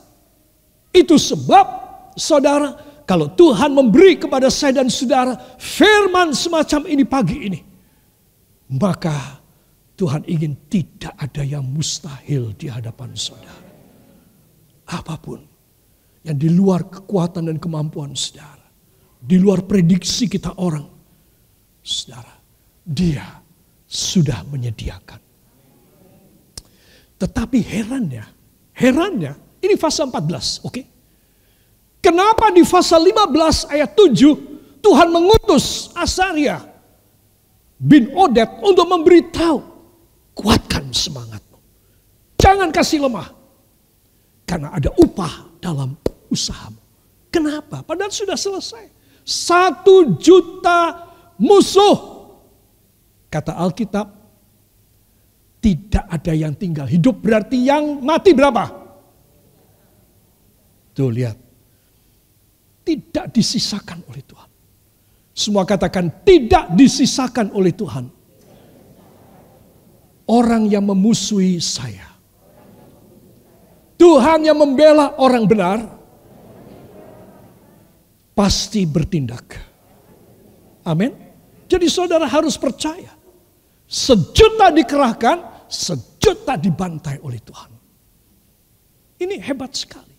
Speaker 1: Itu sebab, saudara, kalau Tuhan memberi kepada saya dan saudara firman semacam ini pagi ini, maka Tuhan ingin tidak ada yang mustahil di hadapan saudara. Apapun yang di luar kekuatan dan kemampuan saudara, di luar prediksi kita orang, saudara, Dia sudah menyediakan. Tetapi herannya, ini fase 14, oke? Kenapa di fase 15 ayat 7 Tuhan mengutus Asaria bin Oded untuk memberitahu, kuatkan semangatmu. Jangan kasih lemah. Karena ada upah dalam usahamu. Kenapa? Padahal sudah selesai. 1 juta musuh. Kata Alkitab, tidak ada yang tinggal. Hidup berarti yang mati berapa? Tuh lihat. Tidak disisakan oleh Tuhan. Semua katakan tidak disisakan oleh Tuhan. Orang yang memusuhi saya. Tuhan yang membela orang benar pasti bertindak. Amin. Jadi saudara harus percaya. 1 juta dikerahkan, 1 juta dibantai oleh Tuhan. Ini hebat sekali.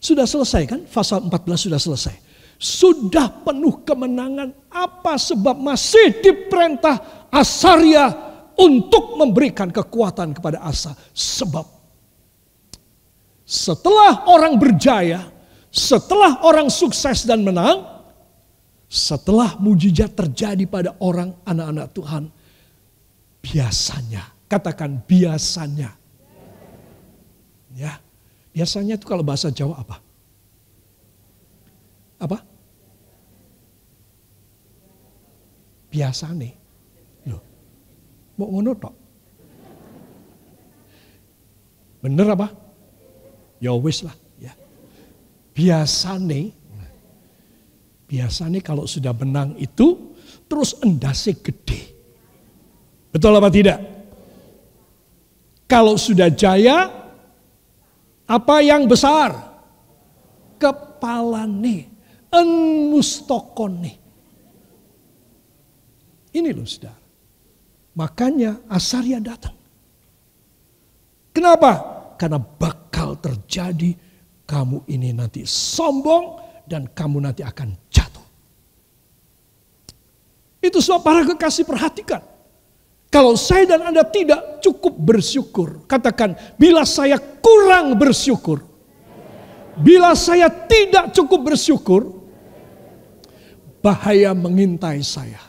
Speaker 1: Sudah selesai kan? Pasal 14 sudah selesai. Sudah penuh kemenangan. Apa sebab masih diperintah Asaria untuk memberikan kekuatan kepada Asa? Sebab setelah orang berjaya, setelah orang sukses dan menang, setelah mujizat terjadi pada orang anak-anak Tuhan, biasanya, katakan biasanya. Ya, biasanya itu kalau bahasa Jawa apa? Apa? Biasane. Loh, mau ngono tok. Bener apa? Ya wis lah. Ya. Biasane kalau sudah menang itu terus endase gede. Betul apa tidak? Kalau sudah jaya, apa yang besar? Kepalane, mustokone. Ini loh saudara. Makanya Asaria datang. Kenapa? Karena bakal terjadi kamu ini nanti sombong dan kamu nanti akan jatuh. Itu sebab para kekasih perhatikan. Kalau saya dan Anda tidak cukup bersyukur, katakan bila saya kurang bersyukur, bila saya tidak cukup bersyukur, bahaya mengintai saya.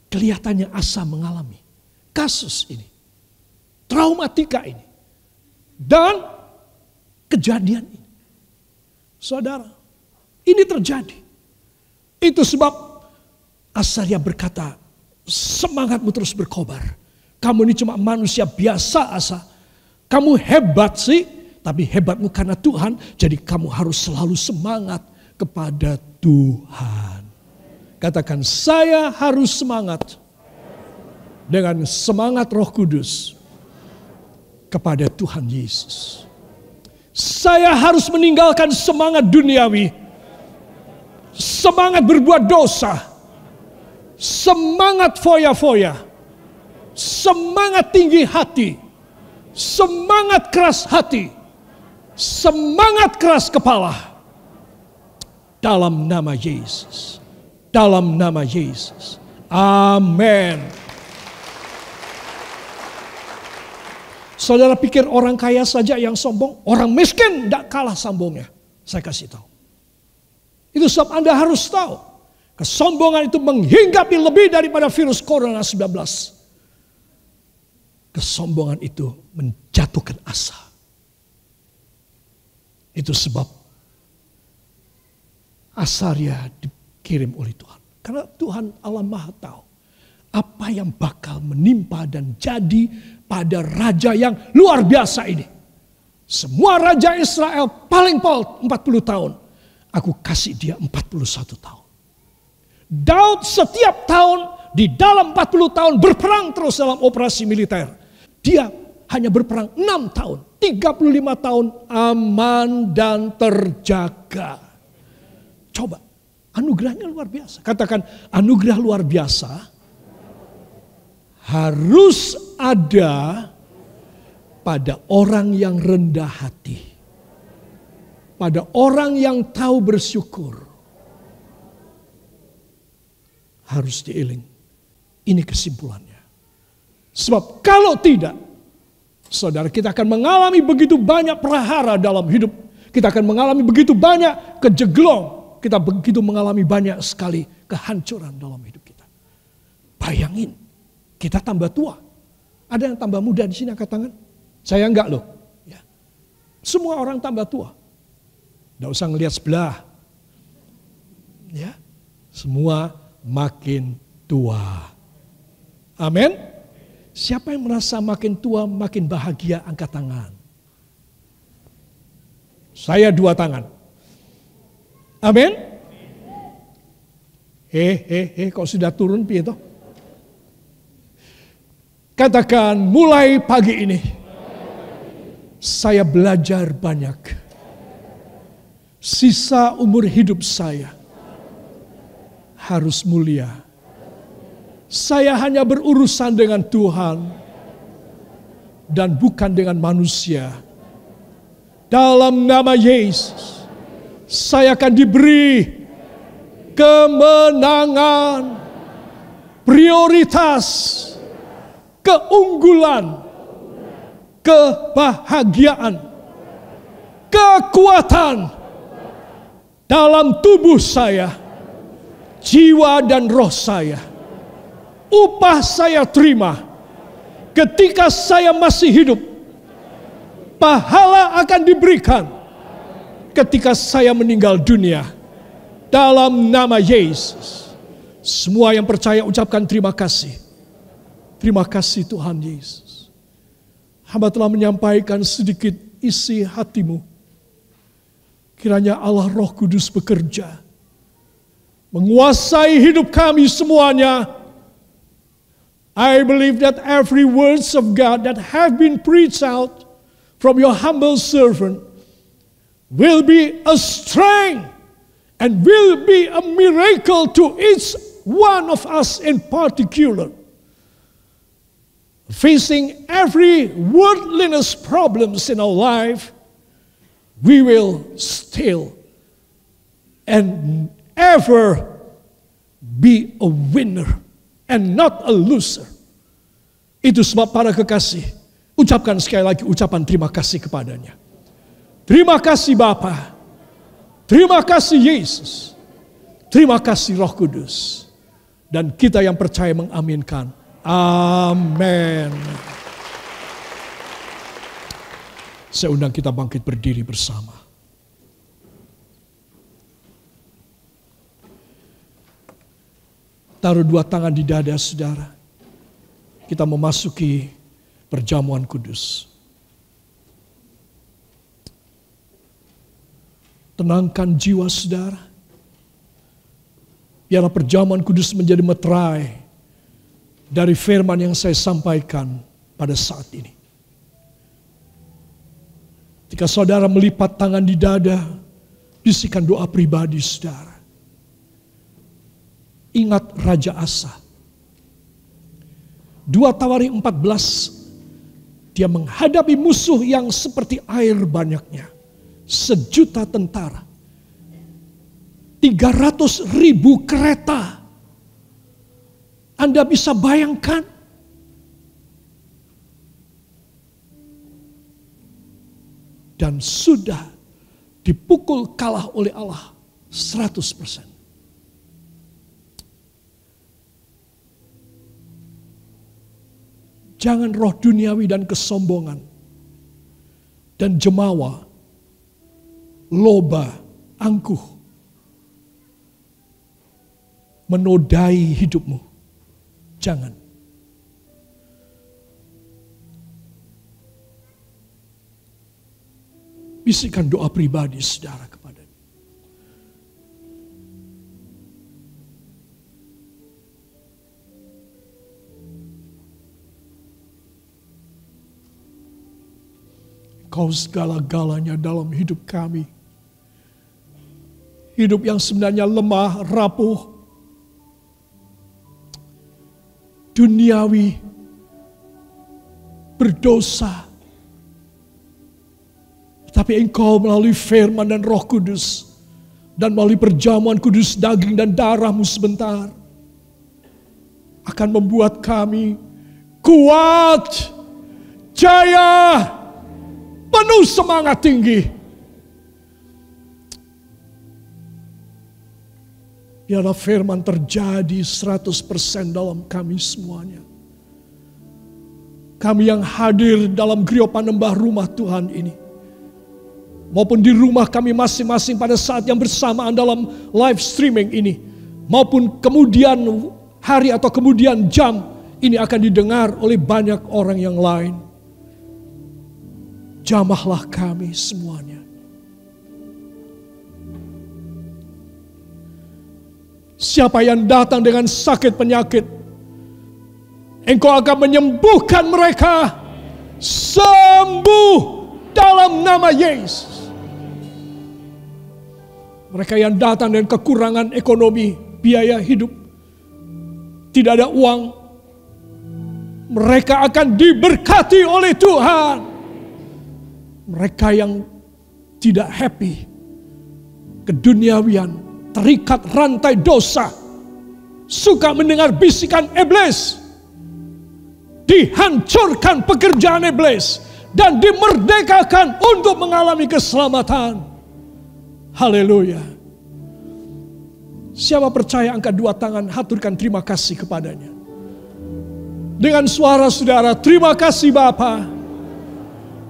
Speaker 1: Kelihatannya Asa mengalami kasus ini, traumatika ini, dan kejadian ini. Saudara, ini terjadi. Itu sebab Asaria berkata, semangatmu terus berkobar. Kamu ini cuma manusia biasa, Asa. Kamu hebat sih, tapi hebatmu karena Tuhan. Jadi kamu harus selalu semangat kepada Tuhan. Katakan, saya harus semangat dengan semangat Roh Kudus kepada Tuhan Yesus. Saya harus meninggalkan semangat duniawi, semangat berbuat dosa, semangat foya-foya, semangat tinggi hati, semangat keras hati, semangat keras kepala. Dalam nama Yesus. Dalam nama Yesus. Amin. Saudara pikir orang kaya saja yang sombong? Orang miskin tidak kalah sombongnya. Saya kasih tahu. Itu sebab Anda harus tahu. Kesombongan itu menghinggapi lebih daripada virus corona 19. Kesombongan itu menjatuhkan asa. Itu sebab Asaria dikirim oleh Tuhan. Karena Tuhan Allah Maha tahu apa yang bakal menimpa dan jadi pada raja yang luar biasa ini. Semua raja Israel paling 40 tahun. Aku kasih dia 41 tahun. Daud setiap tahun di dalam 40 tahun berperang terus dalam operasi militer. Dia hanya berperang 6 tahun. 35 tahun aman dan terjaga. Coba, anugerahnya luar biasa. Katakan, anugerah luar biasa harus ada pada orang yang rendah hati. Pada orang yang tahu bersyukur. Harus diiling. Ini kesimpulannya. Sebab kalau tidak, saudara, kita akan mengalami begitu banyak prahara dalam hidup. Kita akan mengalami begitu banyak kejeglong. Kita begitu mengalami banyak sekali kehancuran dalam hidup kita. Bayangin, kita tambah tua. Ada yang tambah muda di sini angkat tangan? Saya enggak loh. Ya. Semua orang tambah tua. Tidak usah ngelihat sebelah. Ya, semua makin tua. Amin. Siapa yang merasa makin tua makin bahagia angkat tangan. Saya 2 tangan. Amin. Kok sudah turun piye toh? Katakan, mulai pagi ini saya belajar banyak. Sisa umur hidup saya harus mulia. Saya hanya berurusan dengan Tuhan dan bukan dengan manusia. Dalam nama Yesus, saya akan diberi kemenangan, prioritas, keunggulan, kebahagiaan, kekuatan dalam tubuh saya, jiwa dan roh saya. Upah saya terima ketika saya masih hidup. Pahala akan diberikan ketika saya meninggal dunia. Dalam nama Yesus. Semua yang percaya ucapkan terima kasih. Terima kasih Tuhan Yesus. Hamba telah menyampaikan sedikit isi hatimu. Kiranya Allah Roh Kudus bekerja. Menguasai hidup kami semuanya. I believe that every words of God that have been preached out from your humble servant will be a strength and will be a miracle to each one of us in particular. Facing every worldliness problems in our life, we will still and ever be a winner and not a loser. Itu sebab para kekasih, ucapkan sekali lagi ucapan terima kasih kepadanya. Terima kasih Bapa. Terima kasih Yesus. Terima kasih Roh Kudus. Dan kita yang percaya mengaminkan. Amin. Saya undang kita bangkit berdiri bersama. Taruh dua tangan di dada saudara. Kita memasuki perjamuan kudus. Tenangkan jiwa saudara. Biarlah perjamuan kudus menjadi meterai dari firman yang saya sampaikan pada saat ini. Jika saudara melipat tangan di dada, bisikan doa pribadi saudara. Ingat Raja Asa. 2 Tawarik 14, dia menghadapi musuh yang seperti air banyaknya. 1.000.000 tentara. 300.000 kereta. Anda bisa bayangkan? Dan sudah dipukul kalah oleh Allah 100%. Jangan roh duniawi dan kesombongan dan jemawa, loba, angkuh menodai hidupmu. Jangan. Bisikan doa pribadi saudara kepada. Kau segala-galanya dalam hidup kami. Hidup yang sebenarnya lemah, rapuh, duniawi, berdosa. Tapi Engkau melalui firman dan Roh Kudus dan melalui perjamuan kudus daging dan darah-Mu sebentar akan membuat kami kuat, jaya, penuh semangat tinggi. Biarlah firman terjadi 100% dalam kami semuanya. Kami yang hadir dalam gereja Panembahan Rumah Tuhan ini, maupun di rumah kami masing-masing pada saat yang bersamaan dalam live streaming ini, maupun kemudian hari atau kemudian jam ini akan didengar oleh banyak orang yang lain. Jamahlah kami semuanya. Siapa yang datang dengan sakit penyakit, Engkau akan menyembuhkan mereka. Sembuh dalam nama Yesus. Mereka yang datang dengan kekurangan ekonomi, biaya hidup, tidak ada uang, mereka akan diberkati oleh Tuhan. Mereka yang tidak happy, keduniawian, terikat rantai dosa, suka mendengar bisikan iblis, dihancurkan pekerjaan iblis, dan dimerdekakan untuk mengalami keselamatan. Haleluya. Siapa percaya, angkat dua tangan, haturkan terima kasih kepadanya. Dengan suara saudara, terima kasih Bapa,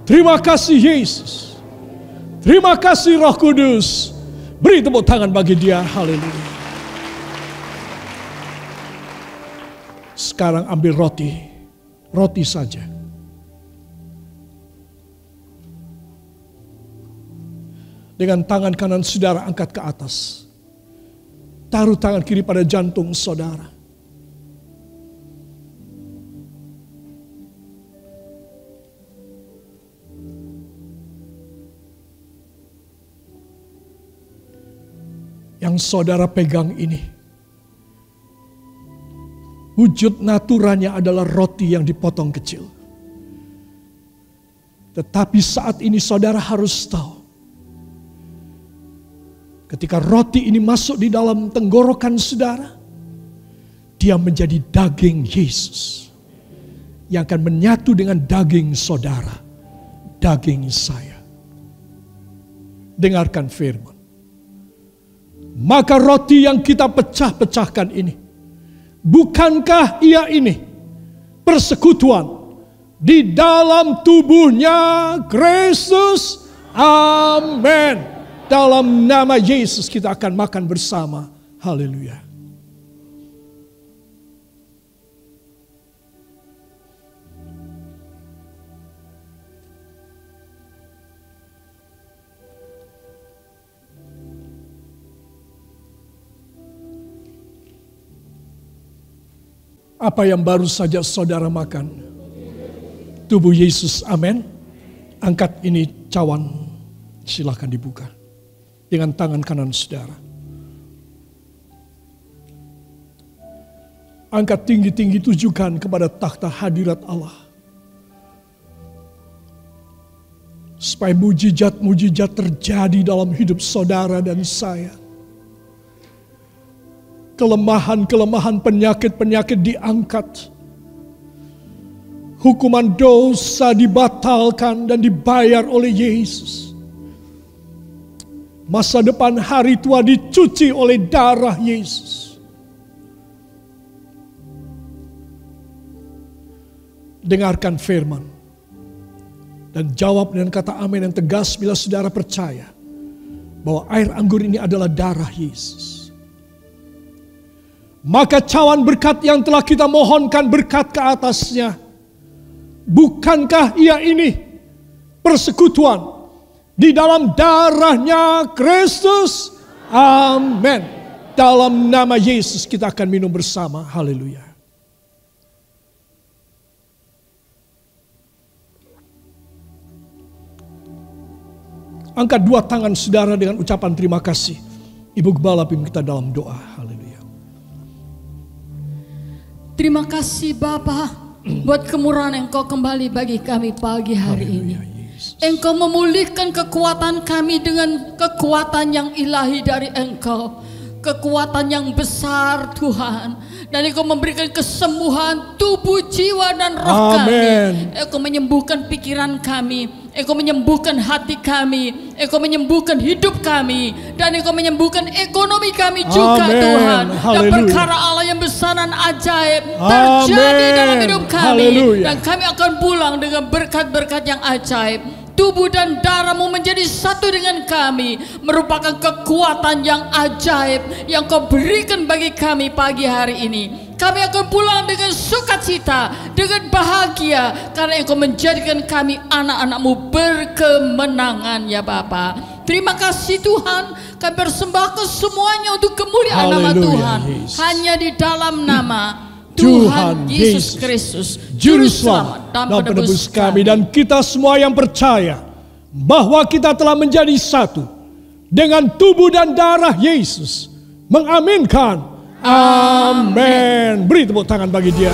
Speaker 1: terima kasih Yesus, terima kasih Roh Kudus. Beri tepuk tangan bagi dia. Haleluya. Sekarang ambil roti saja. Dengan tangan kanan saudara angkat ke atas. Taruh tangan kiri pada jantung saudara. Yang saudara pegang ini, wujud naturanya adalah roti yang dipotong kecil. Tetapi saat ini saudara harus tahu, ketika roti ini masuk di dalam tenggorokan saudara, dia menjadi daging Yesus yang akan menyatu dengan daging saudara, daging saya. Dengarkan firman. Maka roti yang kita pecah-pecahkan ini, bukankah ia ini persekutuan di dalam tubuhnya Kristus? Amin. Dalam nama Yesus kita akan makan bersama. Haleluya. Apa yang baru saja saudara makan? Tubuh Yesus, amin. Angkat ini cawan, silakan dibuka. Dengan tangan kanan saudara. Angkat tinggi-tinggi, tujukan kepada takhta hadirat Allah. Supaya mujizat-mujizat terjadi dalam hidup saudara dan saya. Kelemahan-kelemahan, penyakit-penyakit diangkat. Hukuman dosa dibatalkan dan dibayar oleh Yesus. Masa depan hari tua dicuci oleh darah Yesus. Dengarkan firman. Dan jawab dengan kata amin yang tegas bila saudara percaya bahwa air anggur ini adalah darah Yesus. Maka cawan berkat yang telah kita mohonkan berkat ke atasnya. Bukankah ia ini persekutuan di dalam darahnya Kristus? Amin. Dalam nama Yesus kita akan minum bersama. Haleluya. Angkat dua tangan saudara dengan ucapan terima kasih. Ibu Gembala pimpin kita dalam doa. Haleluya.
Speaker 2: Terima kasih Bapa buat kemurahan Engkau kembali bagi kami pagi hari ini. Engkau memulihkan kekuatan kami dengan kekuatan yang ilahi dari Engkau. Kekuatan yang besar Tuhan. Dan Engkau memberikan kesembuhan tubuh, jiwa dan roh kami. Engkau menyembuhkan pikiran kami. Engkau menyembuhkan hati kami. Engkau menyembuhkan hidup kami. Dan Engkau menyembuhkan ekonomi kami juga. Amen. Tuhan. Dan perkara Allah yang besar dan ajaib terjadi dalam hidup kami. Haleluya. Dan kami akan pulang dengan berkat-berkat yang ajaib. Tubuh dan darahmu menjadi satu dengan kami. Merupakan kekuatan yang ajaib yang kau berikan bagi kami pagi hari ini. Kami akan pulang dengan sukacita, dengan bahagia. Karena engkau menjadikan kami anak-anakmu berkemenangan ya Bapa. Terima kasih Tuhan. Kami persembahkan semuanya untuk kemuliaan nama Tuhan. Yesus. Hanya di dalam nama Tuhan Yesus Kristus, Juru Selamat dan Penebus kami. Dan kita semua yang percaya bahwa kita telah menjadi satu dengan tubuh dan darah Yesus, mengaminkan. Amin. Beri tepuk tangan bagi dia.